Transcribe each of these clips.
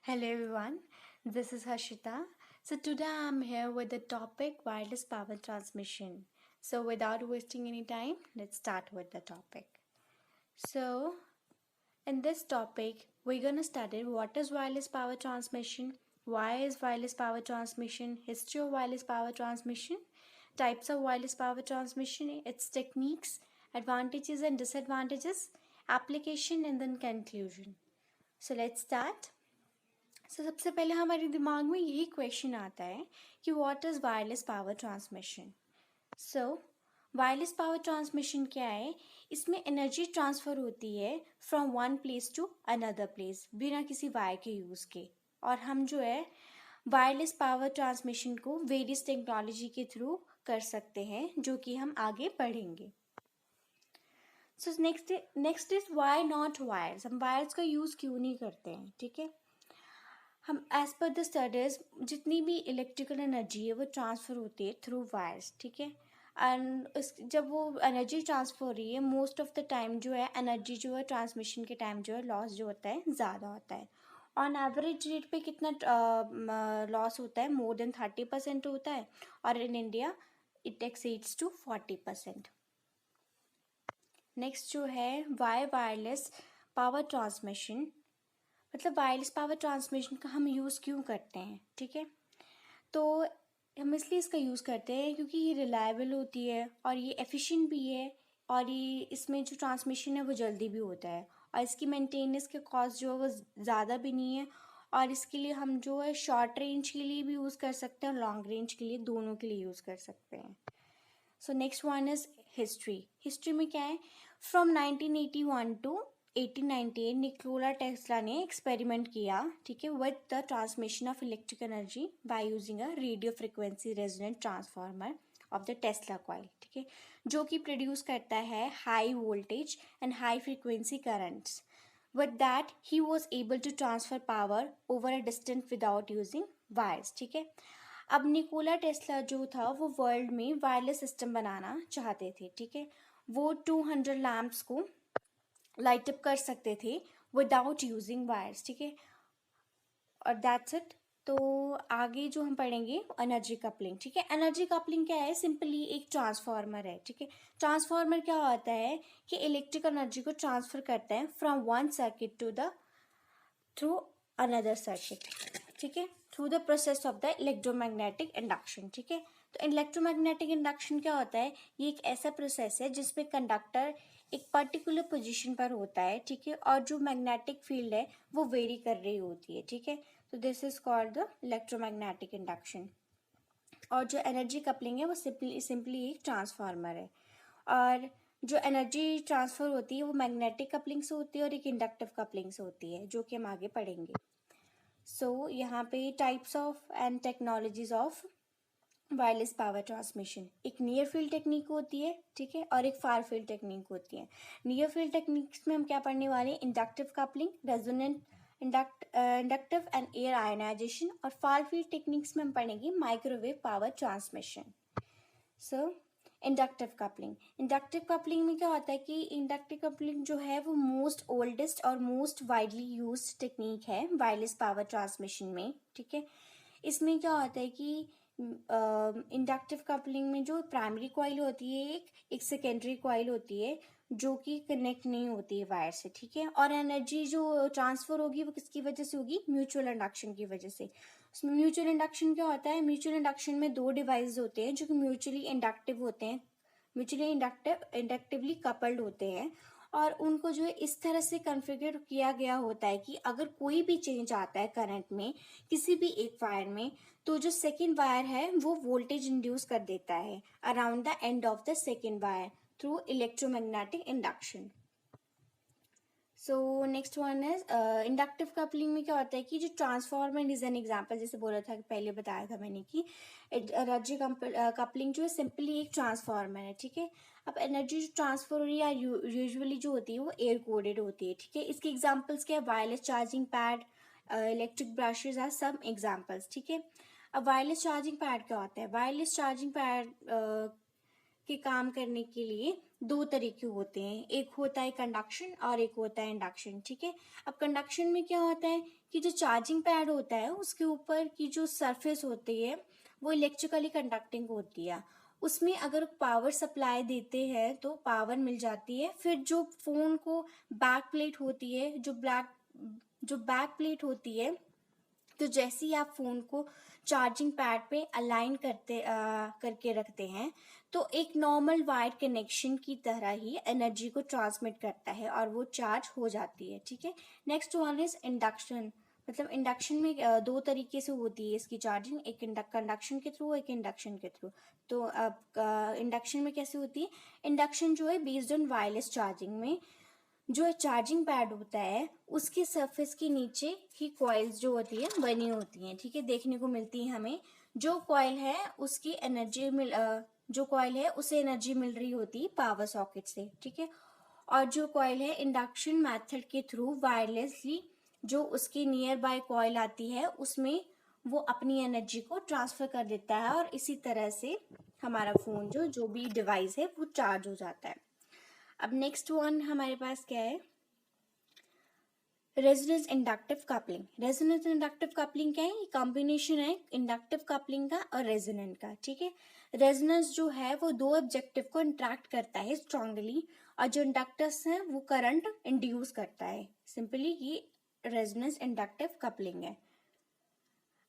Hello everyone, this is Harshita. So today I'm here with the topic wireless power transmission. So without wasting any time, let's start with the topic. So in this topic, we're gonna study what is wireless power transmission, why is wireless power transmission, history of wireless power transmission, types of wireless power transmission, its techniques, advantages and disadvantages, application and then conclusion. So let's start. सबसे पहले हमारे दिमाग में यही question आता है कि what is wireless power transmission. So wireless power transmission क्या है? इसमें एनर्जी ट्रांसफ़र होती है from one place to another place बिना किसी वायर के यूज़ के। और हम जो है वायरलेस पावर ट्रांसमिशन को वेरियस टेक्नोलॉजी के थ्रू कर सकते हैं, जो कि हम आगे पढ़ेंगे। So next is why not wires. हम वायर्स का यूज़ क्यों नहीं करते हैं? ठीक है, हम एज पर द स्टडीज जितनी भी इलेक्ट्रिकल एनर्जी है वो ट्रांसफ़र होती है थ्रू वायर्स। ठीक है, एंड जब वो एनर्जी ट्रांसफ़र हो रही है, मोस्ट ऑफ द टाइम जो है एनर्जी जो है ट्रांसमिशन के टाइम जो है लॉस जो होता है ज़्यादा होता है। ऑन एवरेज रेट पे कितना लॉस होता है? मोर देन 30% होता है, और in India it exceeds to 40%। Next जो है वाई वायरलेस पावर ट्रांसमिशन, मतलब वायरलेस पावर ट्रांसमिशन का हम यूज़ क्यों करते हैं? ठीक है, तो हम इसलिए इसका यूज़ करते हैं क्योंकि ये रिलायबल होती है और ये एफिशिएंट भी है, और ये इसमें जो ट्रांसमिशन है वो जल्दी भी होता है, और इसकी मेंटेनेंस के कॉस्ट जो है वो ज़्यादा भी नहीं है। और इसके लिए हम जो है शॉर्ट रेंज के लिए भी यूज़ कर सकते हैं और लॉन्ग रेंज के लिए, दोनों के लिए यूज़ कर सकते हैं। So next one is history. History में क्या है? फ्रॉम 1981 टू 1898 निकोला टेस्ला ने एक्सपेरिमेंट किया, ठीक है, with the transmission of electric energy by using a radio frequency resonant transformer of the Tesla coil. ठीक है, जो कि प्रोड्यूस करता है high voltage and high frequency currents. With that he was able to transfer power over a distance without using wires. ठीक है, अब Nikola Tesla जो था वो वर्ल्ड में वायरलेस सिस्टम बनाना चाहते थे। ठीक है, वो 200 लैम्प्स को लाइट अप कर सकते थे विदाउट यूजिंग वायर्स। ठीक है, और दैट्स इट। तो आगे जो हम पढ़ेंगे एनर्जी कपलिंग। ठीक है, एनर्जी कपलिंग क्या है? सिंपली एक ट्रांसफार्मर है। ठीक है, ट्रांसफार्मर क्या होता है कि इलेक्ट्रिक एनर्जी को ट्रांसफर करता है from one circuit to the through another circuit. ठीक है, through the process of the electromagnetic induction. ठीक है, तो इलेक्ट्रोमैग्नेटिक इंडक्शन क्या होता है? ये एक ऐसा प्रोसेस है जिसमें कंडक्टर एक पर्टिकुलर पोजीशन पर होता है। ठीक है, और जो मैग्नेटिक फील्ड है वो वेरी कर रही होती है। ठीक है, तो this is called the electromagnetic induction. और जो एनर्जी कपलिंग है वो सिंपली एक ट्रांसफार्मर है, और जो एनर्जी ट्रांसफर होती है वो मैग्नेटिक कपलिंग से होती है और एक इंडक्टिव कपलिंग से होती है, जो कि हम आगे पढ़ेंगे। सो यहाँ पे types of and technologies of wireless power transmission. एक नियर फील्ड टेक्निक होती है, ठीक है, और एक फार फील्ड टेक्निक होती है। नियर फील्ड टेक्निक्स में हम क्या पढ़ने वाले हैं? Inductive coupling, resonant inductive and air ionization. और फार फील्ड टेक्निक्स में हम पढ़ेंगे microwave power transmission. So inductive coupling. Inductive coupling में क्या होता है कि इंडक्टिव कपलिंग जो है वो मोस्ट ओल्डेस्ट और मोस्ट वाइडली यूज्ड टेक्निक है वायरलेस पावर ट्रांसमिशन में। ठीक है, इसमें क्या होता है कि इंडक्टिव कपलिंग में जो प्राइमरी कॉइल होती है, एक सेकेंडरी कॉइल होती है जो कि कनेक्ट नहीं होती है वायर से। ठीक है, और एनर्जी जो ट्रांसफर होगी वो किसकी वजह से होगी? म्यूचुअल इंडक्शन की वजह से। उसमें म्यूचुअल इंडक्शन क्या होता है? म्यूचुअल इंडक्शन में दो डिवाइस होते हैं जो कि म्यूचुअली इंडक्टिव होते हैं, म्यूचुअली इंडक्टिवली कपल्ड होते हैं, और उनको जो है इस तरह से कॉन्फ़िगर किया गया होता है कि अगर कोई भी चेंज आता है करंट में किसी भी एक वायर में, तो जो सेकेंड वायर है वो वोल्टेज इंड्यूस कर देता है around the end of the second wire through electromagnetic induction. So next one is inductive coupling में क्या होता है कि जो ट्रांसफॉर्मर इज एन एग्जांपल, जैसे बोला था पहले बताया था मैंने कि एनर्जी कपलिंग जो है सिंपली एक ट्रांसफॉर्मर है। ठीक है, अब एनर्जी जो ट्रांसफर हो रही है यूजुअली जो होती है वो एयर कोडेड होती है। ठीक है, इसके एग्जांपल्स क्या है? Wireless charging pad, electric brushes are some examples. ठीक है, अब वायरलेस चार्जिंग पैड क्या होता है? वायरलेस चार्जिंग पैड के काम करने के लिए दो तरीके होते हैं, एक होता है कंडक्शन और एक होता है इंडक्शन। ठीक है, अब कंडक्शन में क्या होता है कि जो चार्जिंग पैड होता है उसके ऊपर की जो सरफेस होती है वो इलेक्ट्रिकली कंडक्टिंग होती है। उसमें अगर पावर सप्लाई देते हैं तो पावर मिल जाती है। फिर जो फ़ोन को बैक प्लेट होती है, जो बैक प्लेट होती है, तो जैसे ही आप फ़ोन को चार्जिंग पैड पे अलाइन करके रखते हैं तो एक नॉर्मल वायर कनेक्शन की तरह ही एनर्जी को ट्रांसमिट करता है और वो चार्ज हो जाती है। ठीक है। Next one is induction. मतलब इंडक्शन में दो तरीके से होती है इसकी चार्जिंग, एक कंडक्शन के थ्रू, एक इंडक्शन के थ्रू। तो अब इंडक्शन में कैसे होती है? इंडक्शन जो है बेस्ड ऑन वायरलेस चार्जिंग में जो चार्जिंग पैड होता है उसके सरफेस के नीचे ही कॉइल्स जो होती है बनी होती हैं। ठीक है, देखने को मिलती है हमें। जो कॉइल है उसकी जो कॉइल है उसे एनर्जी मिल रही होती है पावर सॉकेट से। ठीक है। और जो कॉइल है इंडक्शन मेथड के थ्रू वायरलेसली जो उसकी नियर बाय कॉइल आती है उसमें वो अपनी एनर्जी को ट्रांसफर कर देता है और इसी तरह से हमारा फ़ोन जो भी डिवाइस है वो चार्ज हो जाता है। अब नेक्स्ट वन हमारे पास क्या है? Resonance inductive coupling. Resonance inductive coupling क्या है? ये कॉम्बिनेशन है इंडक्टिव कपलिंग का और रेजोनेंट का। ठीक है। रेजोनेंस जो है वो दो ऑब्जेक्टिव को इंटरेक्ट करता है स्ट्रांगली और जो इंडक्टर्स है वो करंट इंड्यूस करता है। सिंपली ये रेजोनेंस इंडक्टिव कपलिंग है।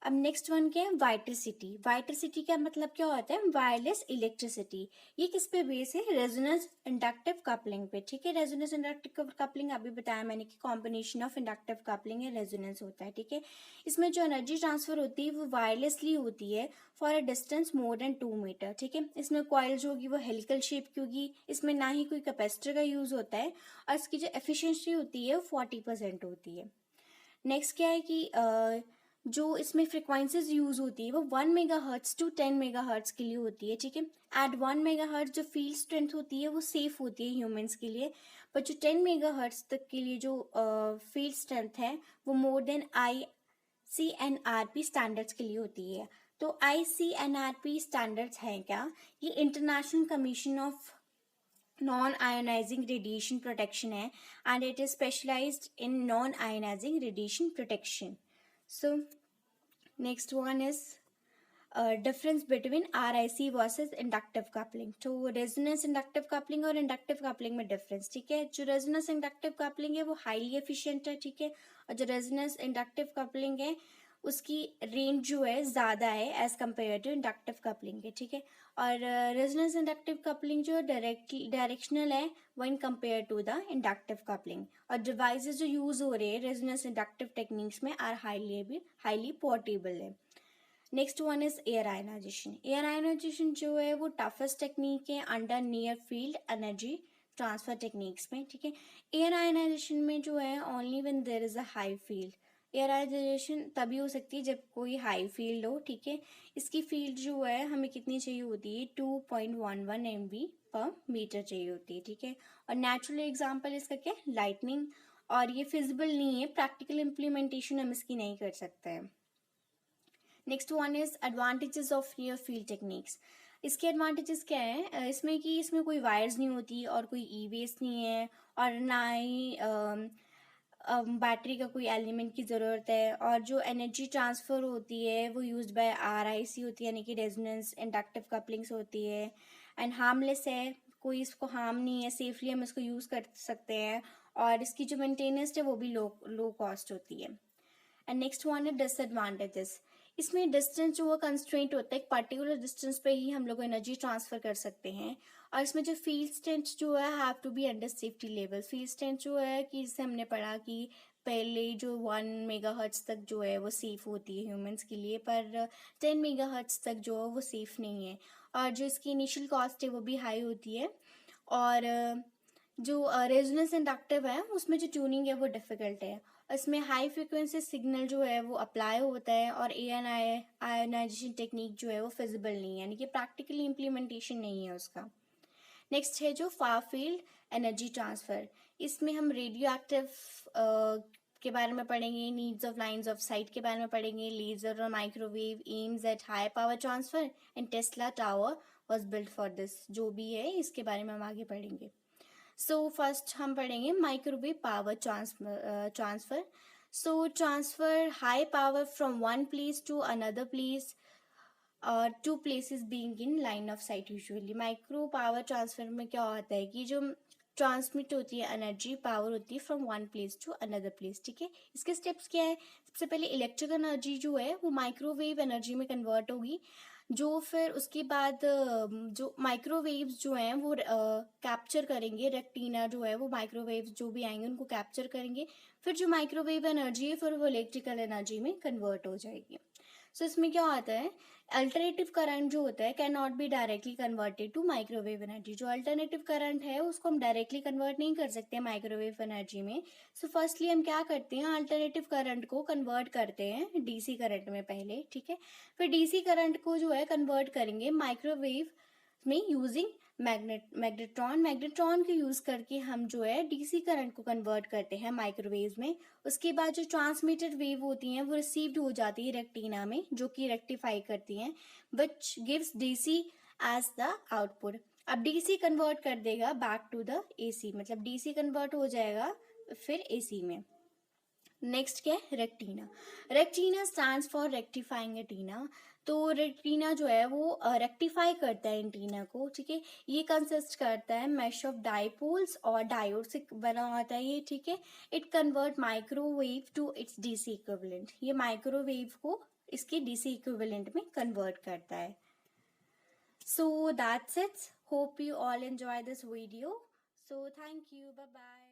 अब नेक्स्ट वन क्या है? वाइट्रिसिटी। वाइट्रिसिटी का मतलब क्या होता है? Wireless electricity. ये किस पे बेस है? रेजोनेंस इंडक्टिव कपलिंग पे। ठीक है। रेजोनेंस इंडक्टिव कपलिंग अभी बताया मैंने कि कॉम्बिनेशन ऑफ इंडक्टिव कपलिंग है, रेजोनेंस होता है। ठीक है। इसमें जो एनर्जी ट्रांसफर होती है वो वायरलेसली होती है for a distance more than 2 metre. ठीक है। इसमें कॉइल जो होगी वो हेलिकल शेप की होगी। इसमें ना ही कोई कैपेसिटर का यूज होता है और इसकी जो एफिशिएंसी होती है वो 40% होती है। नेक्स्ट क्या है कि जो इसमें फ्रिक्वेंसीज यूज होती है वो 1 मेगाहर्ट्ज टू 10 मेगाहर्ट्ज के लिए होती है। ठीक है। एट 1 मेगाहर्ट्ज जो फील्ड स्ट्रेंथ होती है वो सेफ होती है ह्यूमंस के लिए, पर जो 10 मेगाहर्ट्ज तक के लिए जो फील्ड स्ट्रेंथ है वो मोर देन ICNRP स्टैंडर्ड्स के लिए होती है। तो ICNRP स्टैंडर्ड्स हैं क्या? ये international commission of non ionizing radiation protection है and it is specialized in non ionizing radiation protection. So next one is difference between RIC versus inductive coupling. तो resonance inductive coupling और inductive coupling में difference। ठीक है। जो resonance inductive coupling है वो highly efficient है। ठीक है। और जो resonance inductive coupling है उसकी रेंज जो है ज़्यादा है as compare to inductive coupling के। ठीक है। और रेजोनेंस इंडक्टिव कपलिंग जो डायरेक्शनल है one compare to the inductive coupling. और डिवाइसेस जो यूज हो रहे हैं रेजोनेंस इंडक्टिव टेक्निक्स में आर हाईली पोर्टेबल है। Next one is air ionization. Air ionization जो है वो टफेस्ट टेक्निक है under near field energy transfer techniques में। ठीक है। एयर आयनाइजेशन में जो है only when there is a high field. Air ionization तभी हो सकती है जब कोई हाई फील्ड हो। ठीक है। इसकी फील्ड जो है हमें कितनी चाहिए होती है? 2.11 MB पर मीटर चाहिए होती है। ठीक है। और नेचुरल एग्जाम्पल इसका क्या है? लाइटनिंग। और ये फिजिबल नहीं है, प्रैक्टिकल इम्प्लीमेंटेशन हम इसकी नहीं कर सकते हैं। Next one is advantages of near field techniques. इसके एडवांटेजेस क्या है? इसमें कि इसमें कोई वायर्स नहीं होती और कोई ई वेस्ट नहीं है और ना ही बैटरी का कोई एलिमेंट की ज़रूरत है। और जो एनर्जी ट्रांसफ़र होती है वो यूज बाय RIC होती है, यानी कि रेजोनेंस इंडक्टिव कपलिंग्स होती है एंड हार्मलेस है, कोई इसको हार्म नहीं है, सेफली हम इसको यूज़ कर सकते हैं और इसकी जो मेंटेनेंस है वो भी लो कॉस्ट होती है। एंड नेक्स्ट वन है डिसएडवांटेजेस। इसमें डिस्टेंस जो कंस्ट्रेंट होता है, एक पर्टिकुलर डिस्टेंस पे ही हम लोग एनर्जी ट्रांसफर कर सकते हैं। और इसमें जो फील्ड स्ट्रेंथ जो है have to be under safety level. Field strength जो है कि इससे हमने पढ़ा कि पहले जो 1 मेगाहर्ट्ज तक जो है वो सेफ होती है ह्यूमंस के लिए, पर 10 मेगाहर्ट्ज तक जो है वो सेफ नहीं है। और जो इसकी इनिशियल कॉस्ट है वो भी हाई होती है। और जो रेजोनेंस इंडक्टिव है उसमें जो ट्यूनिंग है वो डिफिकल्ट है। इसमें हाई फ्रिक्वेंसी सिग्नल जो है वो अप्लाई होता है और आयनाइजेशन टेक्निक जो है वो फिजिबल नहीं है, यानी कि प्रैक्टिकली इम्प्लीमेंटेशन नहीं है उसका। नेक्स्ट है जो फार फील्ड एनर्जी ट्रांसफर। इसमें हम रेडियो एक्टिव के बारे में पढ़ेंगे, needs of lines of site के बारे में पढ़ेंगे, लेजर और microwave aims at high power transfer and Tesla tower was built for this. जो भी है इसके बारे में हम आगे पढ़ेंगे। सो फर्स्ट हम पढ़ेंगे microwave power transfer. So transfer high power from one place to another place, two places being in line of sight usually. Micro power transfer में क्या होता है कि जो ट्रांसमिट होती है एनर्जी, पावर होती है from one place to another place, ठीक है। इसके स्टेप्स क्या है? सबसे पहले इलेक्ट्रिक एनर्जी जो है वो माइक्रोवेव एनर्जी में कन्वर्ट होगी, जो फिर उसके बाद जो माइक्रोवेव्स जो हैं वो कैप्चर करेंगे, रेक्टिना जो है वो माइक्रोवेव्स जो भी आएंगे उनको कैप्चर करेंगे, फिर जो माइक्रोवेव एनर्जी है फिर वो इलेक्ट्रिकल एनर्जी में कन्वर्ट हो जाएगी। सो इसमें क्या होता है, अल्टरनेटिव करंट जो होता है can not be directly converted to microwave energy. जो अल्टरनेटिव करंट है उसको हम डायरेक्टली कन्वर्ट नहीं कर सकते माइक्रोवेव एनर्जी में। सो फर्स्टली हम क्या करते हैं, अल्टरनेटिव करंट को कन्वर्ट करते हैं डीसी करंट में पहले, ठीक है। फिर डीसी करंट को जो है कन्वर्ट करेंगे माइक्रोवेव में यूजिंग मैग्नेट्रॉन के यूज करके हम जो है डीसी करंट को कन्वर्ट करते हैं माइक्रोवेव में। उसके बाद जो ट्रांसमिटेड वेव होती हैं वो रिसीव्ड हो जाती है रेक्टिना में, जो कि रेक्टिफाई करती हैं, which gives DC as the output. अब डीसी कन्वर्ट कर देगा बैक टू द एसी, मतलब डीसी कन्वर्ट हो जाएगा फिर एसी में। नेक्स्ट क्या है, rectenna. Rectenna stands for rectifying antenna. तो रेक्टिना जो है वो रेक्टिफाई करता है एंटीना को, ठीक है। ये कंसिस्ट करता है मैश ऑफ डाइपोल्स और डायोड से बना होता है ये, ठीक है। It convert microwave to its DC equivalent. ये माइक्रोवेव को इसके डीसी इक्विवेलेंट में कन्वर्ट करता है। So that's it, hope you all enjoy this video. So thank you, bye bye.